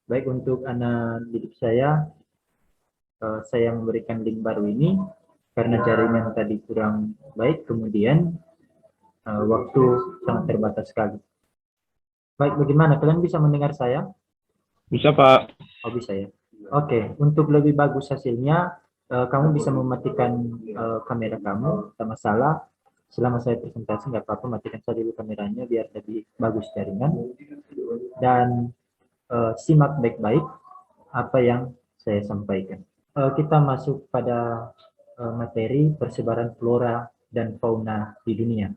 Baik, untuk anak didik saya memberikan link baru ini karena jaringan tadi kurang baik, kemudian waktu sangat terbatas sekali. Baik, bagaimana? Kalian bisa mendengar saya? Bisa, Pak. Oh, bisa ya. Oke, untuk lebih bagus hasilnya, kamu bisa mematikan kamera kamu, tak masalah. Selama saya presentasi, nggak apa-apa, matikan saja dulu kameranya biar lebih bagus jaringan. Dan simak baik-baik apa yang saya sampaikan. Kita masuk pada materi persebaran flora dan fauna di dunia.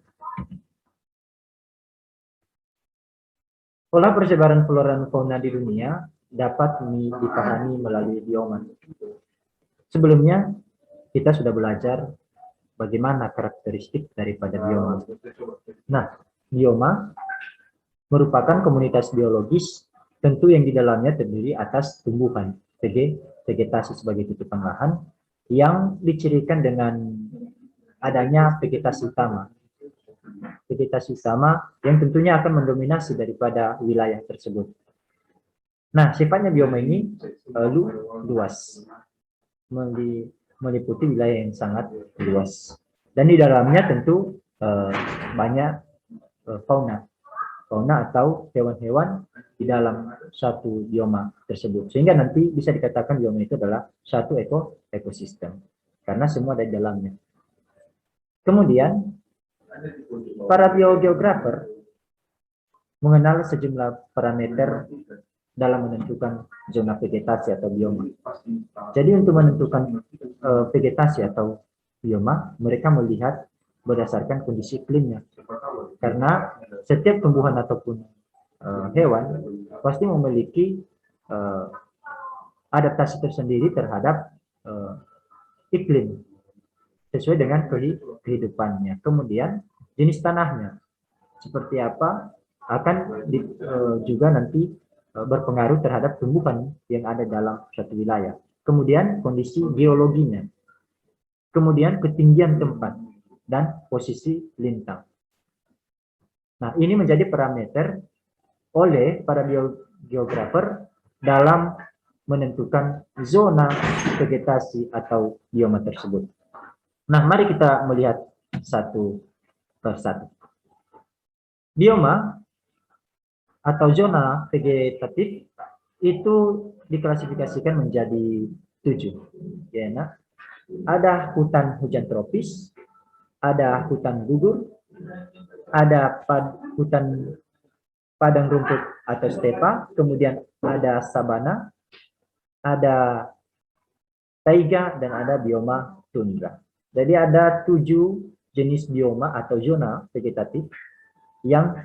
Pola persebaran flora dan fauna di dunia dapat dipahami melalui bioma. Sebelumnya, kita sudah belajar bagaimana karakteristik daripada bioma. Nah, bioma merupakan komunitas biologis tentu yang di dalamnya terdiri atas tumbuhan, vegetasi sebagai tutupan lahan, yang dicirikan dengan adanya vegetasi utama. Vegetasi utama yang tentunya akan mendominasi daripada wilayah tersebut. Nah, sifatnya bioma ini luas, meliputi wilayah yang sangat luas. Dan di dalamnya tentu banyak fauna atau hewan-hewan di dalam satu bioma tersebut. Sehingga nanti bisa dikatakan bioma itu adalah satu ekosistem. Karena semua ada di dalamnya. Kemudian, para biogeografer mengenal sejumlah parameter dalam menentukan zona vegetasi atau bioma. Jadi untuk menentukan vegetasi atau bioma, mereka melihat berdasarkan kondisi iklimnya. Karena setiap tumbuhan ataupun hewan pasti memiliki adaptasi tersendiri terhadap iklim sesuai dengan kehidupannya. Kemudian jenis tanahnya seperti apa akan juga nanti berpengaruh terhadap tumbuhan yang ada dalam suatu wilayah. Kemudian kondisi geologinya, kemudian ketinggian tempat dan posisi lintang. Nah, ini menjadi parameter oleh para geografer dalam menentukan zona vegetasi atau bioma tersebut. Nah, mari kita melihat satu persatu. Bioma atau zona vegetatif itu diklasifikasikan menjadi 7. Ya, nah. Ada hutan hujan tropis, ada hutan gugur, ada hutan padang rumput atau stepa, kemudian ada sabana, ada taiga, dan ada bioma tundra. Jadi ada 7 jenis bioma atau zona vegetatif yang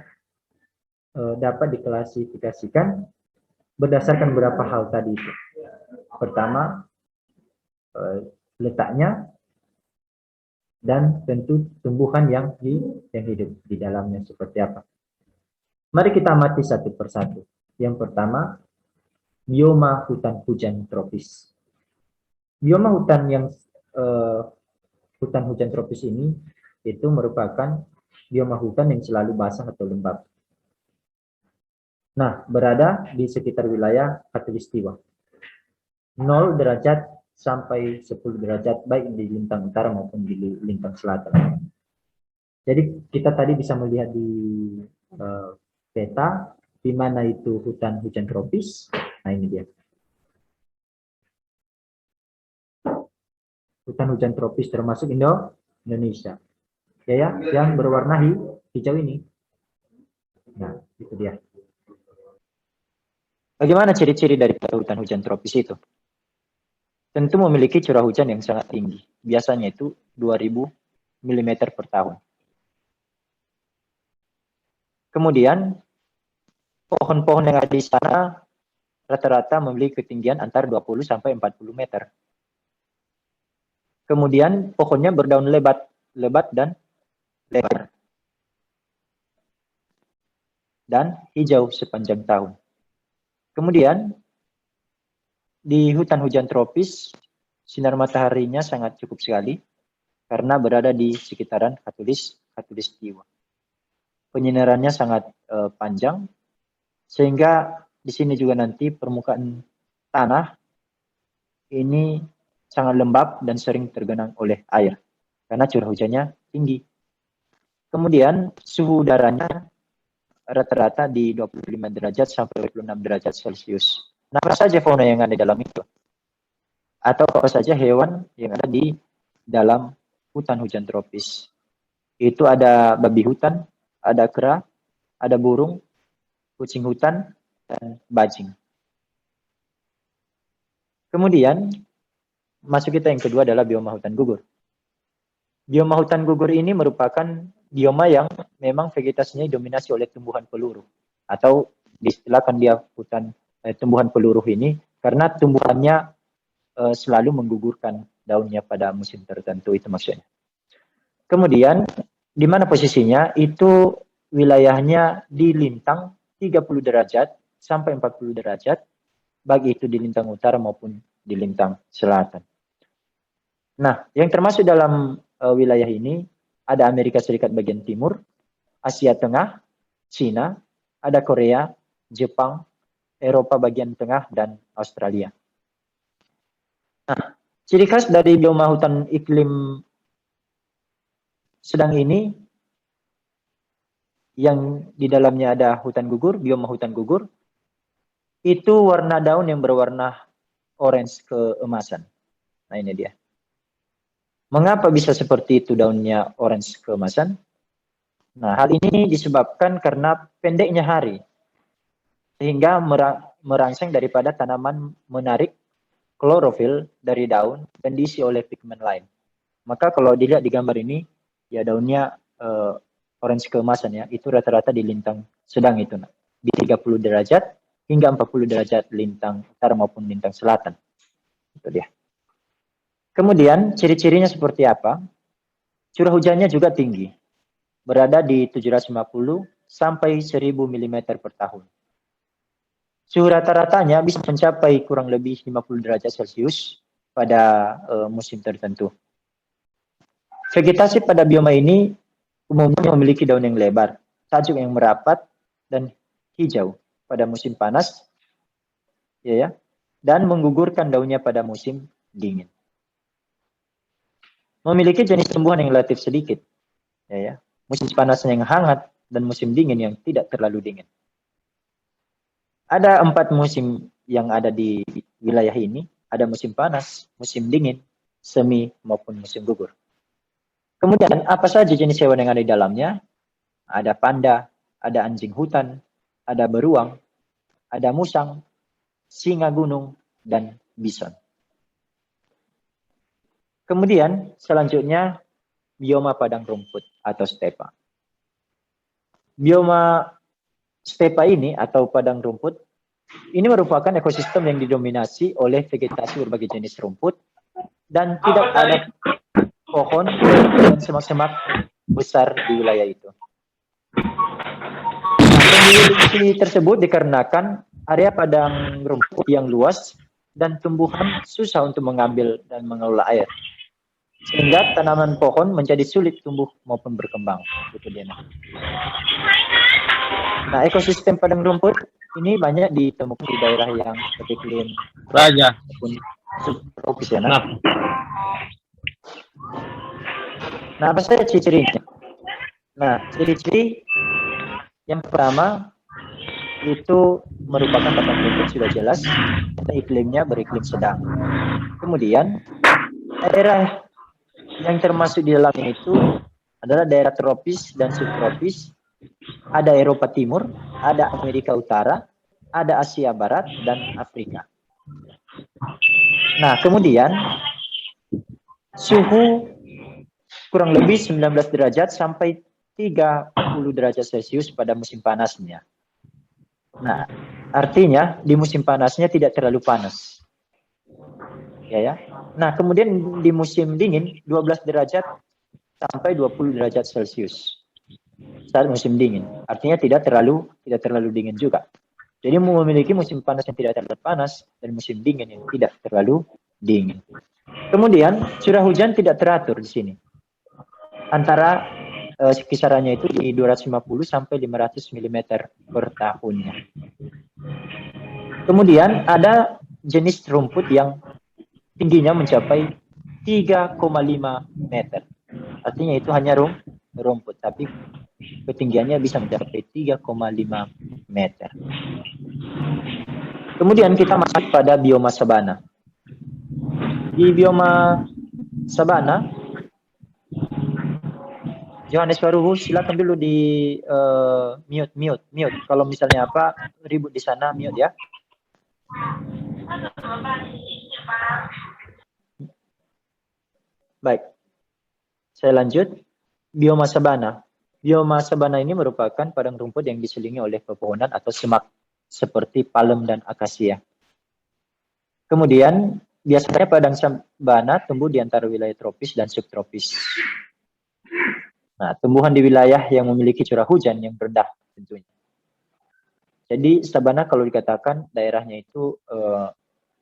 dapat diklasifikasikan berdasarkan beberapa hal tadi itu. Pertama, letaknya, dan tentu tumbuhan yang hidup di dalamnya seperti apa. Mari kita amati satu persatu. Yang pertama, bioma hutan hujan tropis. Bioma hutan hujan tropis ini itu merupakan bioma hutan yang selalu basah atau lembab. Nah, berada di sekitar wilayah khatulistiwa. 0 derajat sampai 10 derajat baik di lintang utara maupun di lintang selatan. Jadi kita tadi bisa melihat di peta di mana itu hutan hujan tropis. Nah, ini dia. Hutan hujan tropis termasuk Indonesia. Ya, yang berwarna hijau ini. Nah, itu dia. Bagaimana ciri-ciri dari hutan hujan tropis itu? Tentu memiliki curah hujan yang sangat tinggi. Biasanya itu 2000 mm per tahun. Kemudian, pohon-pohon yang ada di sana rata-rata memiliki ketinggian antara 20 sampai 40 meter. Kemudian, pohonnya berdaun lebat dan lebar. Dan hijau sepanjang tahun. Kemudian, di hutan hujan tropis, sinar mataharinya sangat cukup sekali karena berada di sekitaran khatulistiwa. Penyinarannya sangat panjang, sehingga di sini juga nanti permukaan tanah ini sangat lembab dan sering tergenang oleh air karena curah hujannya tinggi. Kemudian suhu udaranya rata-rata di 25 derajat sampai 26 derajat Celcius. Nah, apa saja fauna yang ada di dalam itu? Atau apa saja hewan yang ada di dalam hutan hujan tropis? Itu ada babi hutan, ada kera, ada burung, kucing hutan, dan bajing. Kemudian, masuk kita yang kedua adalah bioma hutan gugur. Bioma hutan gugur ini merupakan bioma yang memang vegetasinya didominasi oleh tumbuhan peluru. Atau diistilahkan dia hutan tumbuhan peluru ini karena tumbuhannya selalu menggugurkan daunnya pada musim tertentu, itu maksudnya. Kemudian, di mana posisinya? Itu wilayahnya di lintang 30 derajat sampai 40 derajat, baik itu di lintang utara maupun di lintang selatan. Nah, yang termasuk dalam wilayah ini ada Amerika Serikat bagian timur, Asia Tengah, Cina, ada Korea, Jepang, Eropa bagian tengah, dan Australia. Nah, ciri khas dari bioma hutan iklim sedang ini, yang di dalamnya ada hutan gugur, bioma hutan gugur, itu warna daun yang berwarna orange keemasan. Nah, ini dia. Mengapa bisa seperti itu daunnya orange keemasan? Nah, hal ini disebabkan karena pendeknya hari, sehingga merangsang daripada tanaman menarik klorofil dari daun dan diisi oleh pigmen lain. Maka kalau dilihat di gambar ini, ya daunnya orange keemasan ya, itu rata-rata di lintang sedang itu, nah, di 30 derajat hingga 40 derajat lintang utara maupun lintang selatan. Itu dia. Kemudian ciri-cirinya seperti apa? Curah hujannya juga tinggi, berada di 750 sampai 1000 mm per tahun. Suhu rata-ratanya bisa mencapai kurang lebih 50 derajat Celcius pada musim tertentu. Vegetasi pada bioma ini umumnya memiliki daun yang lebar, tajuk yang merapat, dan hijau pada musim panas, ya, dan menggugurkan daunnya pada musim dingin. Memiliki jenis tumbuhan yang relatif sedikit, ya. Musim panasnya yang hangat dan musim dingin yang tidak terlalu dingin. Ada 4 musim yang ada di wilayah ini. Ada musim panas, musim dingin, semi maupun musim gugur. Kemudian apa saja jenis hewan yang ada di dalamnya? Ada panda, ada anjing hutan, ada beruang, ada musang, singa gunung, dan bison. Kemudian selanjutnya bioma padang rumput atau stepa. Bioma stepa ini atau padang rumput ini merupakan ekosistem yang didominasi oleh vegetasi berbagai jenis rumput dan tidak ada pohon dan semak-semak besar di wilayah itu. Kondisi tersebut dikarenakan area padang rumput yang luas dan tumbuhan susah untuk mengambil dan mengelola air, sehingga tanaman pohon menjadi sulit tumbuh maupun berkembang. Gitu dia. Nah, ekosistem padang rumput ini banyak ditemukan di daerah yang beriklim Raja subtropis ya. Nah, apa saja ciri-cirinya? Nah, ciri-ciri yang pertama itu merupakan padang rumput sudah jelas, iklimnya beriklim sedang. Kemudian daerah yang termasuk di dalamnya itu adalah daerah tropis dan subtropis. Ada Eropa Timur, ada Amerika Utara, ada Asia Barat, dan Afrika. Nah, kemudian suhu kurang lebih 19 derajat sampai 30 derajat Celcius pada musim panasnya. Nah, artinya di musim panasnya tidak terlalu panas. Ya. Nah, kemudian di musim dingin 12 derajat sampai 20 derajat Celcius. Saat musim dingin, artinya tidak terlalu dingin juga. Jadi memiliki musim panas yang tidak terlalu panas dan musim dingin yang tidak terlalu dingin. Kemudian curah hujan tidak teratur di sini. Antara kisarannya itu di 250 sampai 500 mm per tahunnya. Kemudian ada jenis rumput yang tingginya mencapai 3,5 meter. Artinya itu hanya rumput, tapi ketinggiannya bisa mencapai 3,5 meter. Kemudian kita masuk pada bioma sabana. Di bioma sabana, Johannes Waruhu, silakan dulu di mute. Kalau misalnya apa ribut di sana, mute ya. Baik, saya lanjut. Bioma sabana. Bioma sabana ini merupakan padang rumput yang diselimuti oleh pepohonan atau semak seperti palem dan akasia. Kemudian biasanya padang sabana tumbuh di antara wilayah tropis dan subtropis. Nah, tumbuhan di wilayah yang memiliki curah hujan yang rendah tentunya. Jadi sabana kalau dikatakan daerahnya itu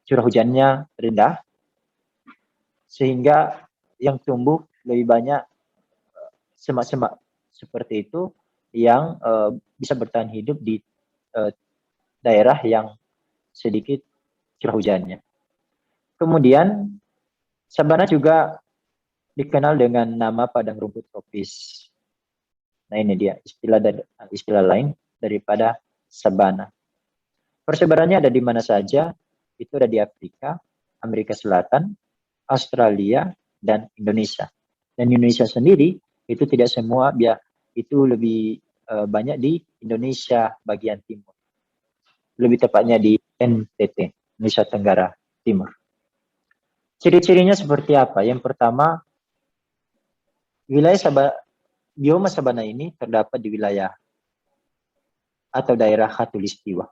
curah hujannya rendah, sehingga yang tumbuh lebih banyak semak-semak seperti itu yang bisa bertahan hidup di daerah yang sedikit curah hujannya. Kemudian sabana juga dikenal dengan nama padang rumput tropis. Nah, ini dia istilah lain daripada sabana. Persebarannya ada di mana saja? Itu ada di Afrika, Amerika Selatan, Australia, dan Indonesia. Dan Indonesia sendiri itu tidak semua, itu lebih banyak di Indonesia bagian timur. Lebih tepatnya di NTT, Nusa Tenggara Timur. Ciri-cirinya seperti apa? Yang pertama, bioma sabana ini terdapat di wilayah atau daerah khatulistiwa.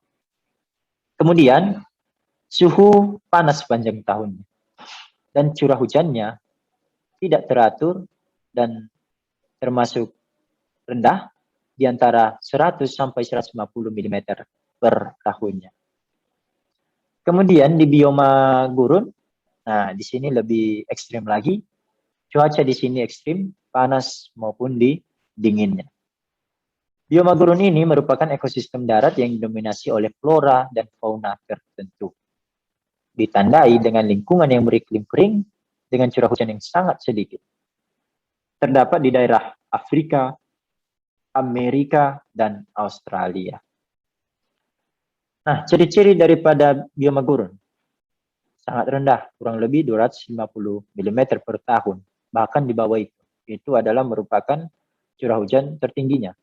Kemudian, suhu panas sepanjang tahunnya. Dan curah hujannya tidak teratur dan termasuk rendah di antara 100 sampai 150 mm per tahunnya. Kemudian di bioma gurun, nah di sini lebih ekstrim lagi. Cuaca di sini ekstrim, panas maupun dinginnya. Bioma gurun ini merupakan ekosistem darat yang didominasi oleh flora dan fauna tertentu. Ditandai dengan lingkungan yang beriklim kering dengan curah hujan yang sangat sedikit. Terdapat di daerah Afrika, Amerika, dan Australia. Nah, ciri-ciri daripada bioma gurun sangat rendah, kurang lebih 250 mm per tahun. Bahkan di bawah itu. Itu adalah merupakan curah hujan tertingginya.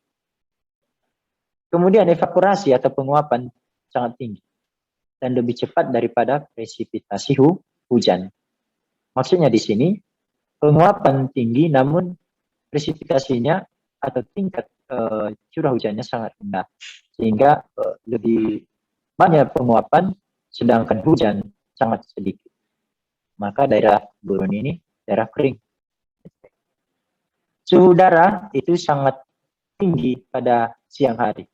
Kemudian evaporasi atau penguapan sangat tinggi dan lebih cepat daripada presipitasi hujan. Maksudnya di sini penguapan tinggi namun presipitasinya atau tingkat curah hujannya sangat rendah, sehingga lebih banyak penguapan sedangkan hujan sangat sedikit. Maka daerah gurun ini daerah kering. Suhu udara itu sangat tinggi pada siang hari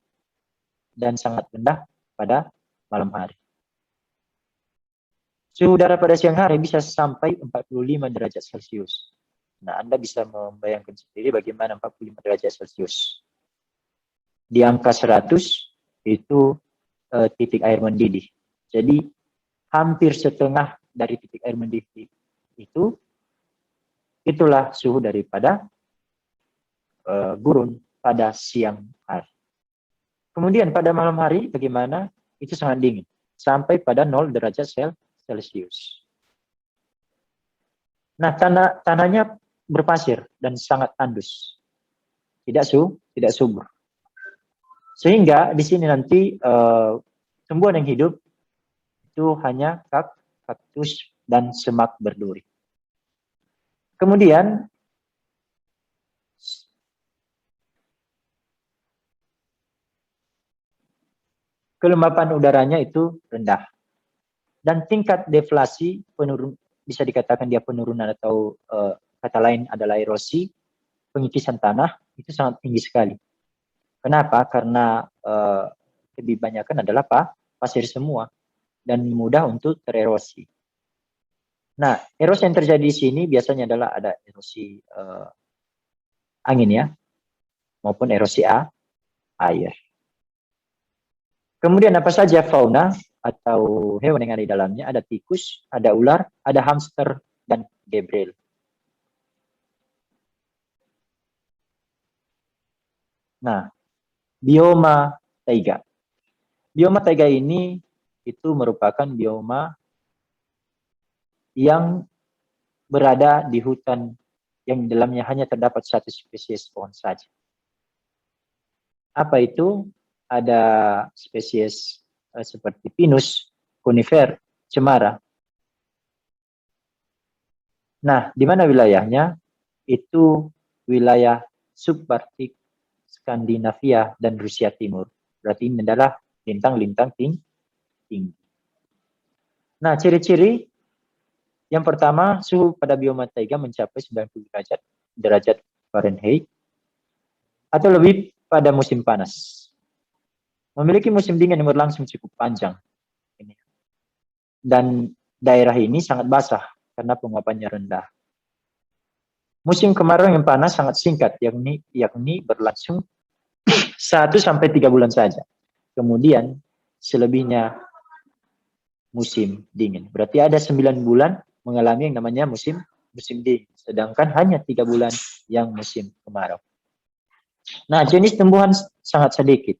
dan sangat rendah pada malam hari. Suhu udara pada siang hari bisa sampai 45 derajat Celcius. Nah, Anda bisa membayangkan sendiri bagaimana 45 derajat Celcius. Di angka 100 itu titik air mendidih. Jadi hampir setengah dari titik air mendidih itu, itulah suhu daripada gurun pada siang hari. Kemudian pada malam hari bagaimana? Itu sangat dingin, sampai pada 0 derajat Celcius. Nah, tanahnya berpasir dan sangat tandus, tidak subur. Sehingga di sini nanti tumbuhan yang hidup itu hanya kaktus dan semak berduri. Kemudian kelembapan udaranya itu rendah. Dan tingkat deflasi bisa dikatakan dia penurunan atau kata lain adalah erosi, pengikisan tanah itu sangat tinggi sekali. Kenapa? Karena lebih banyakkan adalah pasir semua dan mudah untuk tererosi. Nah, erosi yang terjadi di sini biasanya adalah ada erosi angin ya, maupun erosi air. Kemudian apa saja fauna atau hewan yang ada di dalamnya? Ada tikus, ada ular, ada hamster, dan gebrel. Nah, bioma taiga. Bioma taiga ini itu merupakan bioma yang berada di hutan yang di dalamnya hanya terdapat satu spesies pohon saja. Apa itu? Ada spesies seperti pinus, konifer, cemara. Nah, di mana wilayahnya? Itu wilayah subarktik Skandinavia dan Rusia Timur. Berarti ini adalah lintang-lintang tinggi. Nah, ciri-ciri yang pertama, suhu pada bioma taiga mencapai 90 derajat Fahrenheit atau lebih pada musim panas. Memiliki musim dingin yang berlangsung cukup panjang. Dan daerah ini sangat basah karena penguapannya rendah. Musim kemarau yang panas sangat singkat, yakni berlangsung 1-3 bulan saja. Kemudian selebihnya musim dingin. Berarti ada 9 bulan mengalami yang namanya musim dingin. Sedangkan hanya 3 bulan yang musim kemarau. Nah, jenis tumbuhan sangat sedikit.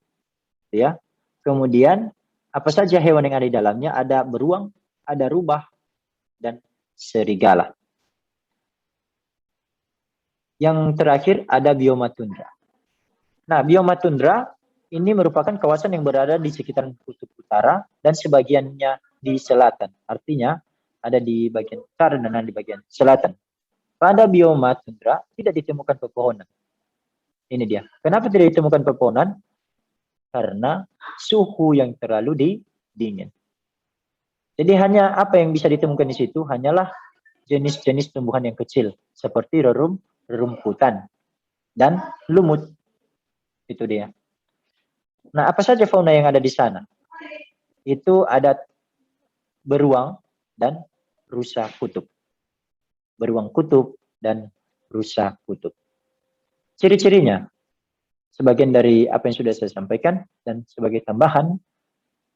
Ya. Kemudian apa saja hewan yang ada di dalamnya? Ada beruang, ada rubah, dan serigala. Yang terakhir ada bioma tundra. Nah, bioma tundra ini merupakan kawasan yang berada di sekitaran kutub utara dan sebagiannya di selatan. Artinya ada di bagian utara dan di bagian selatan. Pada bioma tundra tidak ditemukan pepohonan. Ini dia. Kenapa tidak ditemukan pepohonan? Karena suhu yang terlalu dingin. Jadi hanya apa yang bisa ditemukan di situ hanyalah jenis-jenis tumbuhan yang kecil seperti rerumputan dan lumut. Itu dia. Nah, apa saja fauna yang ada di sana? Itu ada beruang dan rusa kutub. Beruang kutub dan rusa kutub. Ciri-cirinya, sebagian dari apa yang sudah saya sampaikan, dan sebagai tambahan,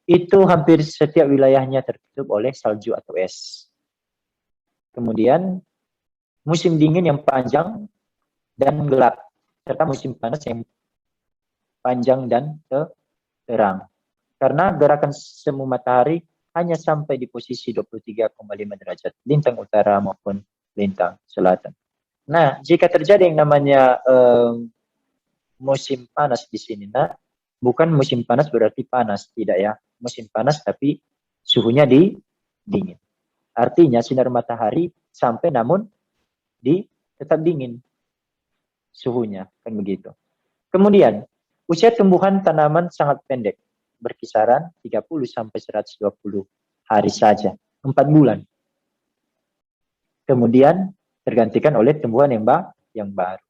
itu hampir setiap wilayahnya tertutup oleh salju atau es. Kemudian, musim dingin yang panjang dan gelap, serta musim panas yang panjang dan terang. Karena gerakan semu matahari hanya sampai di posisi 23,5 derajat, lintang utara maupun lintang selatan. Nah, jika terjadi yang namanya musim panas di sini, nah, bukan musim panas berarti panas, tidak ya. Musim panas tapi suhunya dingin. Artinya sinar matahari sampai namun tetap dingin suhunya, kan begitu. Kemudian, usia tumbuhan tanaman sangat pendek, berkisaran 30-120 hari saja, 4 bulan. Kemudian tergantikan oleh tumbuhan yang baru.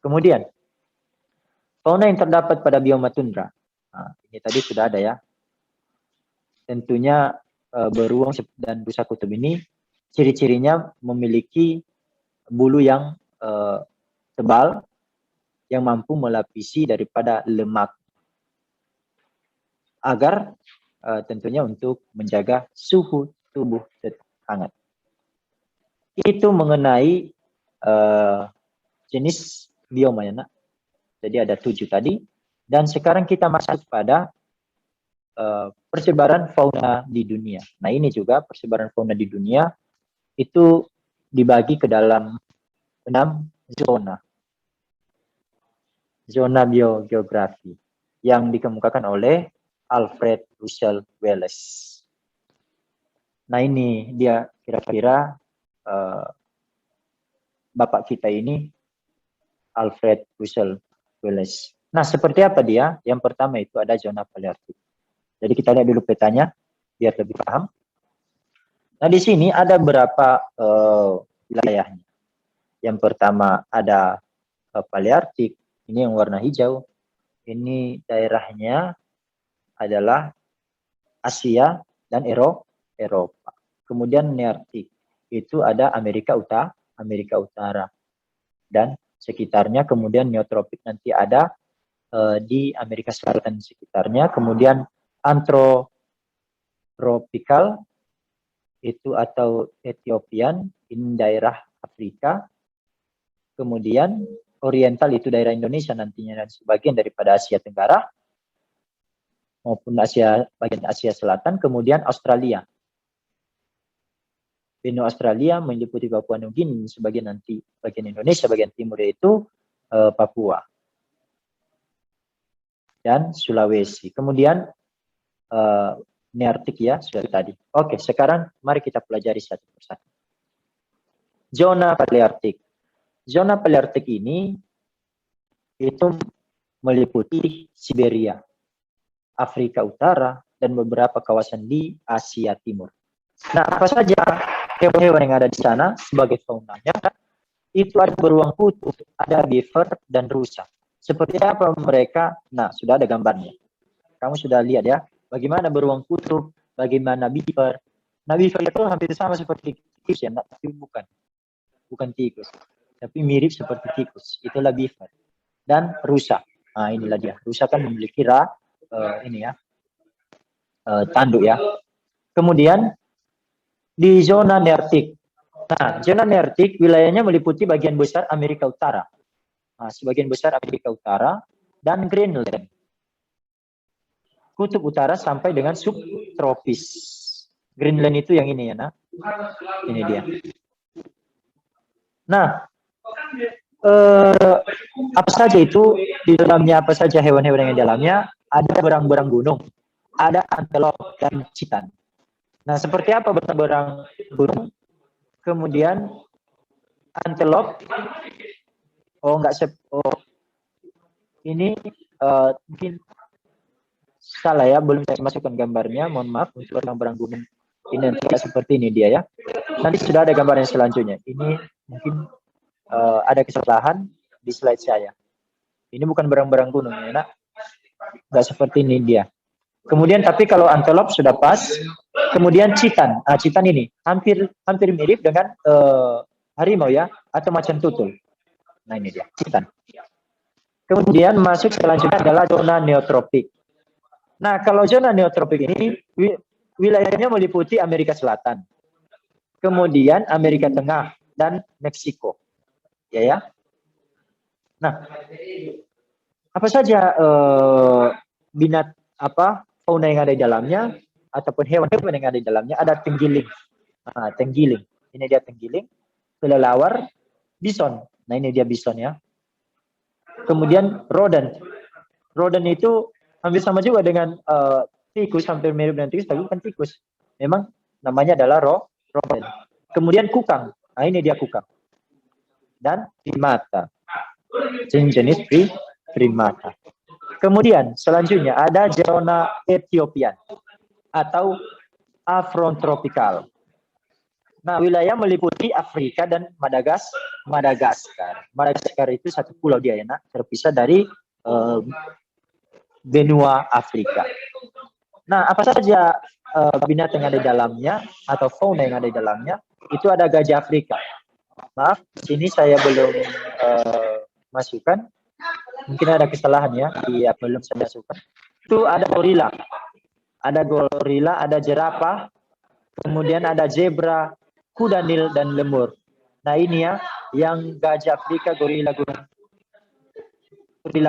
Kemudian, fauna yang terdapat pada bioma tundra. Nah, ini tadi sudah ada ya. Tentunya beruang dan rusa kutub ini ciri-cirinya memiliki bulu yang tebal yang mampu melapisi daripada lemak agar tentunya untuk menjaga suhu tubuh tetap hangat. Itu mengenai jenis bioma ya, nak. Jadi ada 7 tadi. Dan sekarang kita masuk pada persebaran fauna di dunia. Nah, ini juga persebaran fauna di dunia itu dibagi ke dalam 6 zona. Zona biogeografi yang dikemukakan oleh Alfred Russel Wallace. Nah, ini dia kira-kira bapak kita ini, Alfred Russel Wallace. Nah, seperti apa dia? Yang pertama itu ada zona palearktik. Jadi kita lihat dulu petanya biar lebih paham. Nah, di sini ada berapa wilayahnya. Yang pertama ada palearktik, ini yang warna hijau. Ini daerahnya adalah Asia dan Eropa. Kemudian nearktik, itu ada Amerika Utara dan sekitarnya. Kemudian neotropik nanti ada di Amerika Selatan sekitarnya. Kemudian antrotropical itu atau Ethiopian ini daerah Afrika. Kemudian oriental itu daerah Indonesia nantinya dan sebagian daripada Asia Tenggara maupun bagian Asia Selatan. Kemudian Australia. Benua Australia meliputi Papua Nugini, sebagian nanti bagian Indonesia, bagian timur yaitu Papua dan Sulawesi. Kemudian Nearktik ya sudah tadi. Oke, sekarang mari kita pelajari satu persatu. Zona Palearktik. Zona Palearktik ini itu meliputi Siberia, Afrika Utara, dan beberapa kawasan di Asia Timur. Nah, apa saja hewan-hewan yang ada di sana sebagai faunanya? Itu ada beruang kutub, ada beaver, dan rusa. Seperti apa mereka? Nah, sudah ada gambarnya. Kamu sudah lihat ya, bagaimana beruang kutub, bagaimana beaver. Nah, beaver itu hampir sama seperti tikus ya, tapi bukan tikus, tapi mirip seperti tikus. Itulah beaver. Dan rusa. Nah, inilah dia. Rusa kan memiliki tanduk ya. Kemudian di zona Nearktik. Nah, zona Nearktik wilayahnya meliputi bagian besar Amerika Utara. Nah, sebagian besar Amerika Utara dan Greenland. Kutub utara sampai dengan subtropis. Greenland itu yang ini ya, nah. Ini dia. Nah, apa saja itu di dalamnya, apa saja hewan-hewan yang di dalamnya? Ada berang-berang gunung, ada antelop dan citan. Nah, seperti apa berang-berang gunung? Kemudian antelop, ini mungkin salah ya, belum saya masukkan gambarnya, mohon maaf untuk berang-berang gunung. Ini nanti seperti ini dia ya. Nanti sudah ada gambar yang selanjutnya. Ini mungkin ada kesalahan di slide saya. Ini bukan berang-berang gunung ya, nak. Nggak seperti ini dia. Kemudian tapi kalau antelop sudah pas. Kemudian citan. Nah, citan ini hampir mirip dengan harimau ya, atau macan tutul. Nah, ini dia citan. Kemudian masuk selanjutnya adalah zona neotropik. Nah, kalau zona neotropik ini wilayahnya meliputi Amerika Selatan, kemudian Amerika Tengah dan Meksiko. Ya. Nah, apa saja fauna yang ada di dalamnya ataupun hewan-hewan yang ada di dalamnya? Ada tenggiling. Nah, tenggiling. Ini dia tenggiling, kelelawar, bison. Nah, ini dia bison ya. Kemudian rodent. Rodent itu hampir sama juga dengan tikus, hampir mirip dengan tikus, tapi bukan tikus. Memang namanya adalah rodent. Kemudian kukang. Nah, ini dia kukang. Dan primata. Jenis primata. Kemudian selanjutnya ada zona Ethiopian atau afrontropikal. Nah, wilayah meliputi Afrika dan Madagaskar. Madagaskar itu satu pulau dia ya, nak, terpisah dari benua Afrika. Nah, apa saja binatang yang ada di dalamnya atau fauna yang ada di dalamnya? Itu ada gajah Afrika. Maaf, di sini saya belum masukkan. Mungkin ada kesalahan ya, belum saya masukkan. Itu ada gorila. Ada gorila, ada jerapah, kemudian ada zebra, kuda nil, dan lemur. Nah, ini ya, yang gajah Afrika, gorila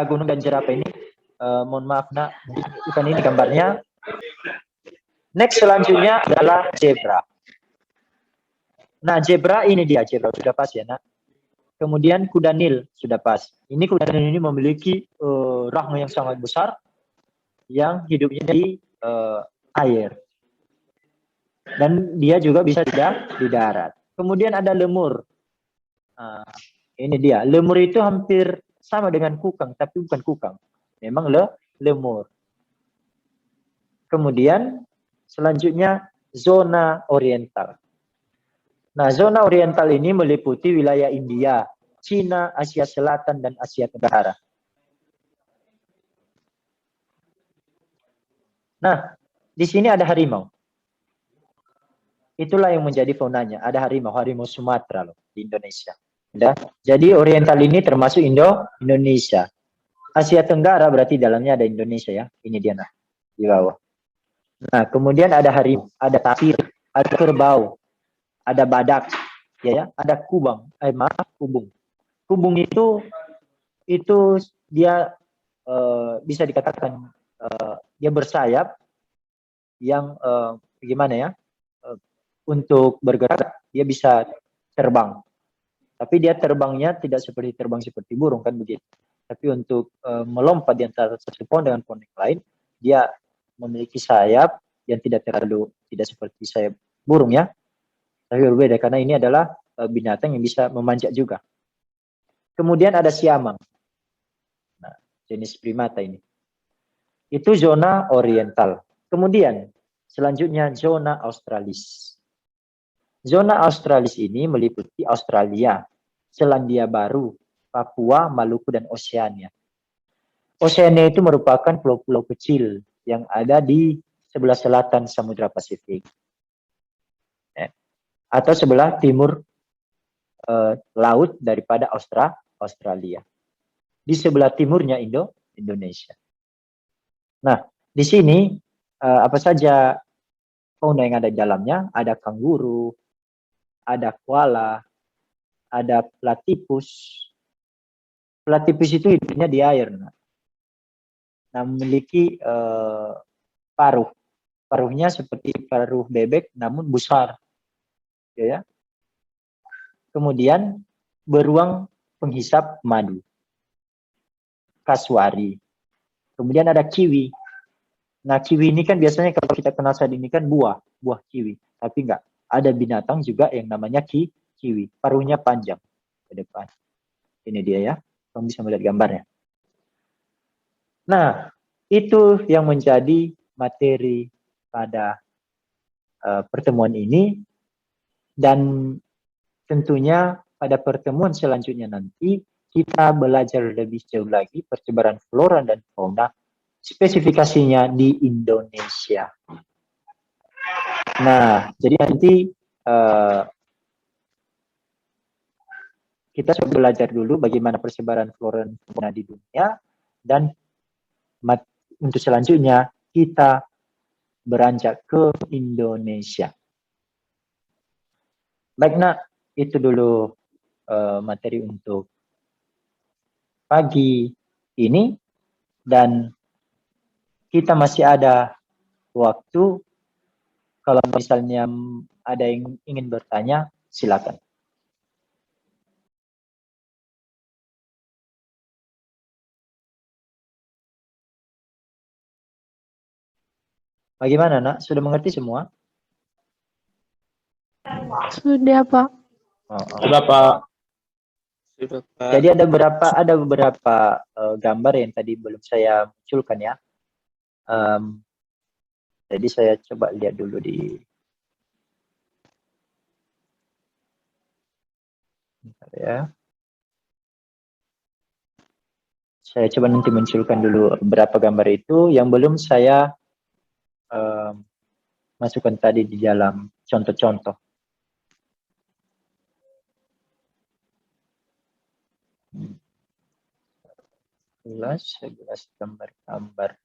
gunung dan jerapah ini. Mohon maaf, nak, bukan ini gambarnya. Next selanjutnya adalah zebra. Nah, zebra ini dia, zebra sudah pas ya, nak. Kemudian kuda nil sudah pas. Ini kuda nil ini memiliki rahang yang sangat besar yang hidupnya di air. Dan dia juga bisa di darat. Kemudian ada lemur. Nah, ini dia. Lemur itu hampir sama dengan kukang, tapi bukan kukang. Memang lemur. Kemudian selanjutnya zona oriental. Nah, zona oriental ini meliputi wilayah India, Cina, Asia Selatan, dan Asia Tenggara. Nah, di sini ada harimau. Itulah yang menjadi faunanya. Ada harimau Sumatera loh di Indonesia. Ya. Jadi oriental ini termasuk Indonesia. Asia Tenggara berarti dalamnya ada Indonesia ya. Ini dia nah, di bawah. Nah, kemudian ada harimau, ada tapir, ada kerbau, ada badak, ya, ada kubang. Kubung. Kubung itu dia bisa dikatakan dia bersayap yang gimana ya? Untuk bergerak dia bisa terbang. Tapi dia terbangnya tidak seperti terbang seperti burung kan begitu. Tapi untuk melompat di antara satu pohon dengan pohon yang lain, dia memiliki sayap yang tidak seperti sayap burung ya. Tapi berbeda karena ini adalah binatang yang bisa memanjat juga. Kemudian ada siamang. Nah, jenis primata ini. Itu zona oriental. Kemudian selanjutnya zona australis. Zona australis ini meliputi Australia, Selandia Baru, Papua, Maluku, dan Oseania. Oseania itu merupakan pulau-pulau kecil yang ada di sebelah selatan Samudra Pasifik. Atau sebelah timur laut daripada Australia. Di sebelah timurnya Indonesia. Nah, di sini apa saja fauna yang ada di dalamnya? Ada kanguru, ada koala, ada platypus. Platypus itu hidupnya di air. Nah, memiliki paruh. Paruhnya seperti paruh bebek, namun besar. Ya. Kemudian beruang penghisap madu. Kasuari. Kemudian ada kiwi. Nah, kiwi ini kan biasanya kalau kita kenal saat ini kan buah kiwi. Tapi enggak. Ada binatang juga yang namanya kiwi. Paruhnya panjang ke depan. Ini dia ya. Kamu bisa melihat gambarnya. Nah, itu yang menjadi materi pada pertemuan ini. Dan tentunya pada pertemuan selanjutnya nanti kita belajar lebih jauh lagi persebaran flora dan fauna spesifikasinya di Indonesia. Nah, jadi nanti kita coba belajar dulu bagaimana persebaran flora dan fauna di dunia, dan untuk selanjutnya kita beranjak ke Indonesia. Baik nak, itu dulu materi untuk pagi ini, dan kita masih ada waktu. Kalau misalnya ada yang ingin bertanya, silakan. Bagaimana nak? Sudah mengerti semua? Sudah, Pak. Sudah, Pak. Jadi ada beberapa gambar yang tadi belum saya munculkan ya. Jadi saya coba lihat dulu di ya. Saya coba nanti munculkan dulu beberapa gambar itu yang belum saya masukkan tadi di dalam contoh-contoh. Sebelas gambar-gambar.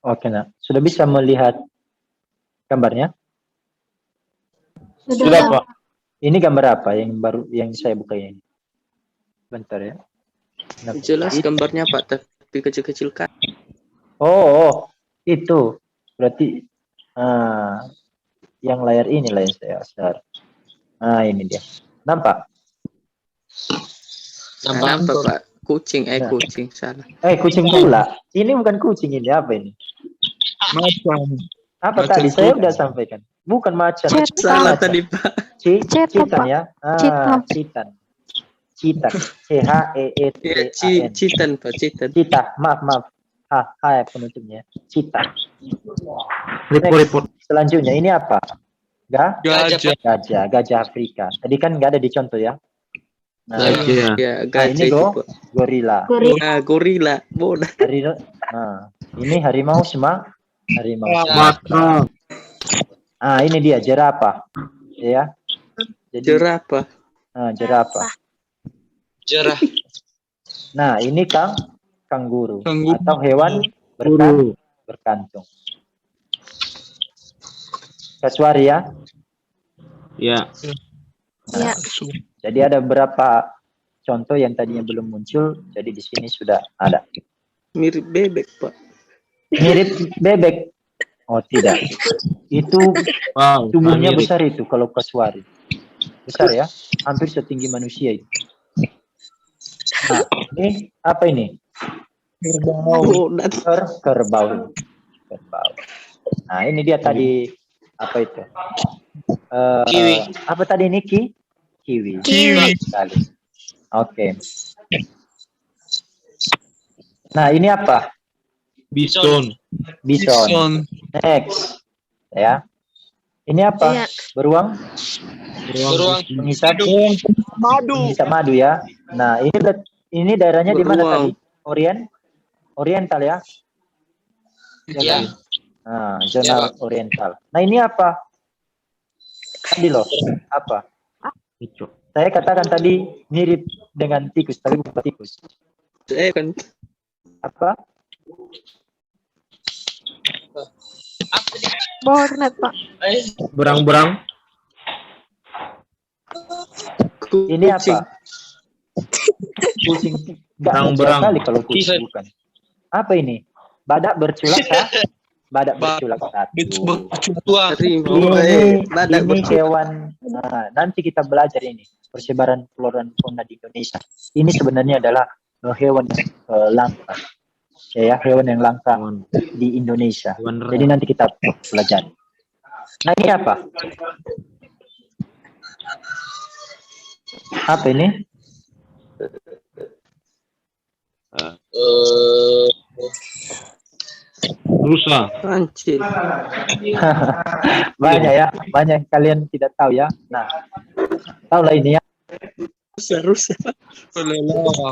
Oke, nak. Sudah bisa melihat gambarnya? Sudah, Pak. Ini gambar apa yang baru yang saya buka ini? Bentar ya. Jelas gambarnya Pak, tapi kecil-kecil kan. Oh, itu. Berarti yang layar ini lah yang saya share. Ini dia. Nampak? Nampak Pak. Kucing, kucing salah. Kucing pula. Ini bukan kucing, ini apa ini? Macan. Apa Macan tadi? Saya putih. sudah sampaikan. Bukan macan. Salah tadi Pak. Citan ya. Citan. Citan. Ya, CHEETAN. citan Pak, citan. Cita. Maaf. H penutupnya. Cita. Report. Selanjutnya ini apa? Gajah. Gajah Afrika. Tadi kan nggak ada dicontoh ya. Nah, Gajah. Ya, ini gajah itu, Pak. gorila. Nah, gorila. Bodoh. Nah, ini harimau harimau. Makro. Ah, ini dia jerapah. Ya. Jadi Jerapah. jerapah. Jerah. Nah, ini kangguru Kangguru. atau hewan Guru. berkantung. Kasuari ya. Ya. Ya. Jadi ada beberapa contoh yang tadinya belum muncul, jadi di sini sudah ada. Mirip bebek, Pak. Mirip bebek. Oh, tidak. Itu Wow. tubuhnya mirip. besar itu kalau kasuari. Besar ya, hampir setinggi manusia itu. Nah, ini apa ini? Bodoh. Kerbau. Nah, ini dia tadi apa itu? Kiwi. Apa tadi ini kiwi. Sekali. Oke. Nah, ini apa? Bison. Bison. Next. Ya. Ini apa? Ya. Beruang. Pengisap madu ya. Nah, ini daerahnya di mana Beruang. tadi? Oriental ya. Ya. Nah, zona oriental. Nah, ini apa? Tadi loh, apa? Saya katakan tadi mirip dengan tikus, tapi bukan tikus. Kan. Apa? Hornet, Pak. Berang-berang. Ini apa? Kucing. Berang-berang. Kali kalau kucing bukan. Apa ini? Badak berculak kah? Badak berculak satu. Harimau. Badak Ini hewan. Nah, nanti kita belajar ini persebaran flora dan fauna di Indonesia. Ini sebenarnya adalah hewan yang langka. Ya, hewan yang langka di Indonesia. Jadi nanti kita pelajari. Nah, ini apa? Apa ini? Rusa. Pancil. Banyak ya, banyak yang kalian tidak tahu ya. Nah, tahu lah ini ya. Rusa.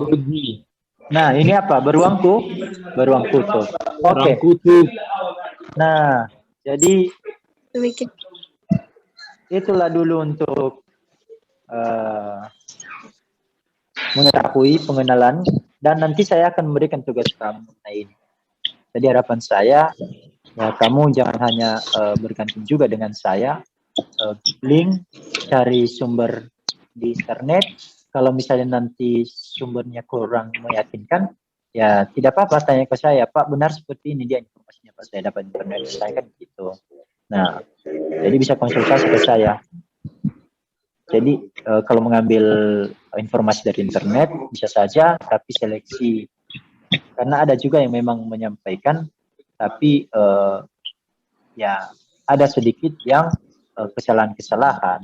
Rugi. Nah, ini apa? Beruang kutub. Oke. Kutub. Nah, jadi Demikian. itulah dulu untuk mengetahui pengenalan, dan nanti saya akan memberikan tugas kamu mengenai ini. Jadi harapan saya, ya kamu jangan hanya bergantung juga dengan saya, link, cari sumber di internet. Kalau misalnya nanti sumbernya kurang meyakinkan, ya tidak apa-apa, tanya ke saya, Pak, benar seperti ini dia informasinya, Pak, saya dapat internet, saya kan gitu. Nah, jadi bisa konsultasi ke saya. Jadi kalau mengambil informasi dari internet bisa saja, tapi seleksi. Karena ada juga yang memang menyampaikan, tapi ya ada sedikit yang kesalahan-kesalahan.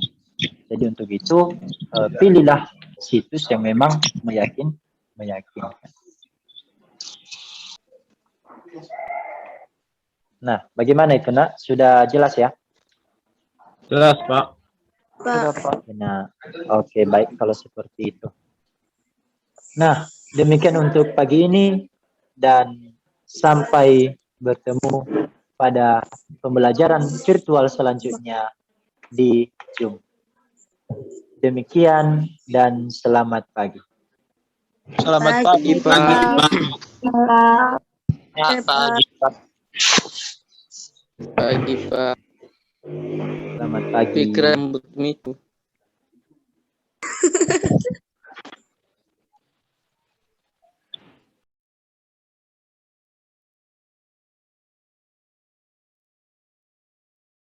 Jadi untuk itu pilihlah situs yang memang meyakinkan. Nah, bagaimana itu, Nak? Sudah jelas ya? Jelas, Pak. Pak. Nah, oke, baik kalau seperti itu. Nah, demikian untuk pagi ini, dan sampai bertemu pada pembelajaran virtual selanjutnya di Zoom. Demikian dan selamat pagi. Selamat Pagi, pagi, Pak. Pagi, Pak. Selamat pagi. Pikiran rambut miku.